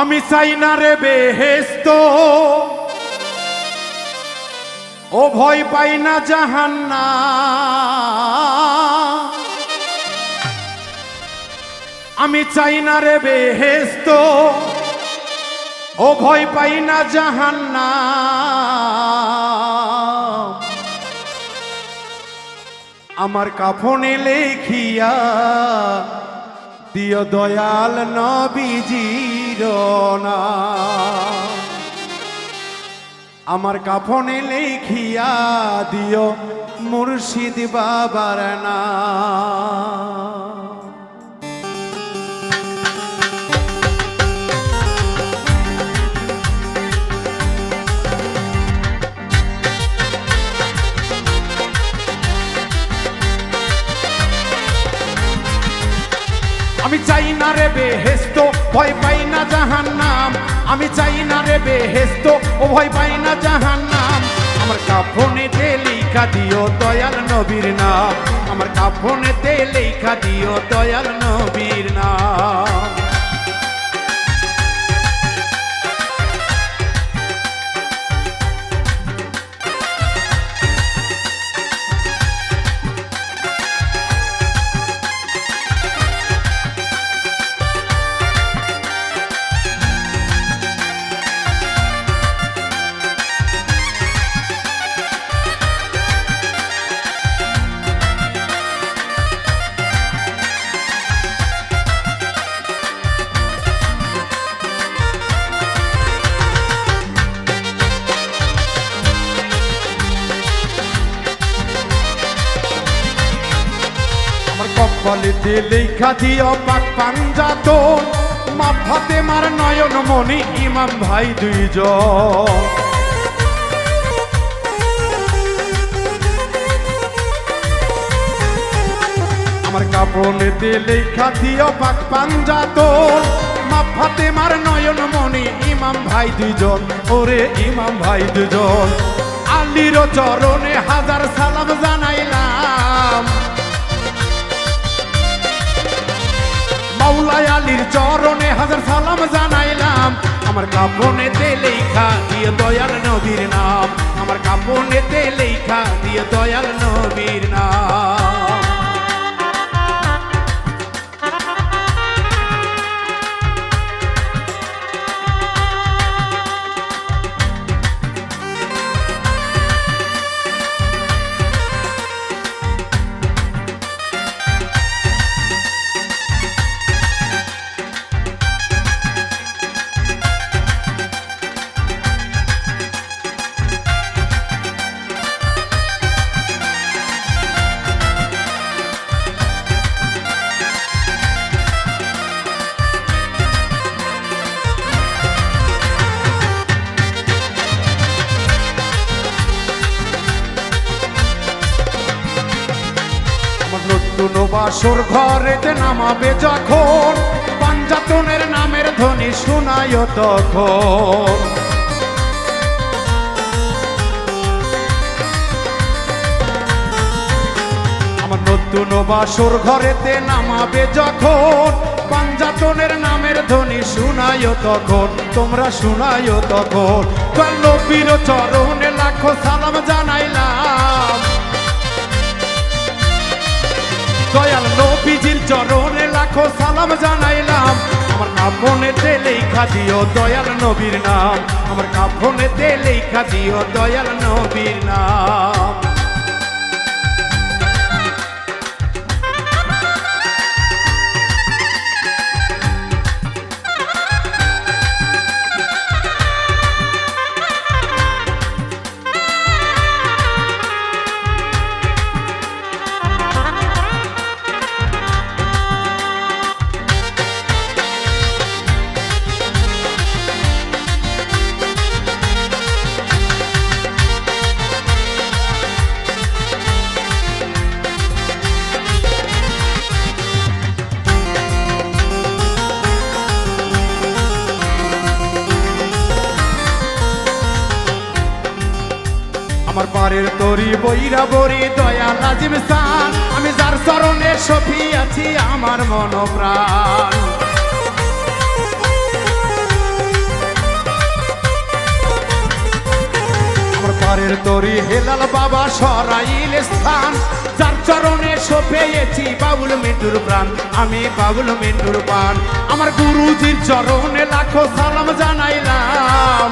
আমি চাই না রে বেহেশত, ও ভয় পাই না জাহান্নাম। আমি চাই না রে বেহেশত, ও ভয় পাই না জাহান্নাম। আমার কাফনে লেখিয়া দিও দয়াল নবীজির নাম। আমার কাফনে লেখিয়া দিও মুর্শিদ বাবার নাম। আমি চাই না রে বেহেশত, ভয় পাই না জাহান্নাম। আমি চাই না রে বেহেশত, ও ভয় পাই না জাহান্নাম। আমার কাফনেতে লেখা দিও দয়াল নবীর নাম। আমার কাফনেতে লেখা দিও দয়াল নবীর নাম। কপালেতে লেখা দিও পাক পাঞ্জাতন, মা ফাতেমার নয়ন মনি ইমাম ভাই দুইজন। আমার কাফনেতে লেখা দিও পাক পাঞ্জাতন, মা ফাতেমার নয়ন মনি ইমাম ভাই দুইজন। ওরে ইমাম ভাই দুজন, আলীর চরণে হাজার সালাম জানাইলাম। মাওলা আলীর চরণে হাজার সালাম জানাইলাম। আমার কাফনেতে লেখা দিয়ে দয়াল নবীর নাম। আমার কাফনেতে লেখা দিয়ে দয়াল নবীর নাম। নতুন বাসর ঘরেতে নামাবে যখন, পাঞ্জাতনের নামের ধ্বনি শোনায় তখন। আমার নতুন বাসর ঘরেতে নামাবে যখন, পাঞ্জাতনের নামের ধ্বনি শোনায় তখন। তোমরা শোনায় তখন। নবীর চরণে লাখো সালাম জানাইলাম। দয়াল নবীজির চরণে লাখো সালাম জানাইলাম। আমার কাফনেতে লেখা দিও দয়াল নবীর নাম। আমার কাফনেতে লেখা দিও দয়াল নবীর নাম। আমার পারের তরি বইরা বরি দয়াল আজিম সান। আমি যার চরণে সফি আছি আমার মন প্রাণ। তরি হেলাল বাবা সরাইল স্থান, যার চরণে পেয়েছি বাবুল মিন্টুর প্রাণ, আমি বাবুল মিন্টুর প্রাণ। আমার গুরুজির চরণে লাখো সালাম জানাইলাম,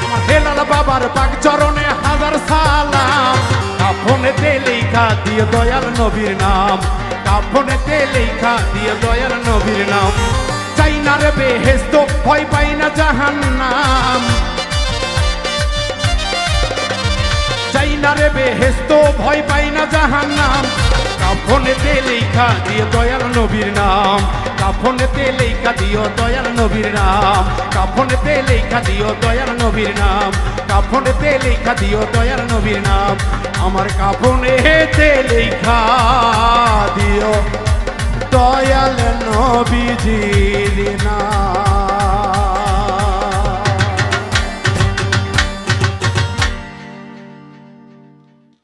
আমার হেলাল বাবার পাক চরণে হাজার সালাম। কাফনেতে লেখা দিয়ে দয়াল নবীর নাম, কাফনেতে লেখা দিয়ে দয়াল নবীর নাম। চাই না রে বেহেশত, ভয় পাই না জাহান্নাম, চাই না রে বেহেশত, ভয় পাই না জাহান্নাম। কাফনেতে লেখা দিয়ে দয়াল নবীর নাম, কাফনেতে লেখা দিও দয়াল নবীর নাম, কাফনেতে লেখা দিও দয়াল নবীর নাম, কাফনেতে লেখা দিও দয়াল নবীর নাম। আমার কাফনেতে লেখা দিও দয়াল নবীজির নাম।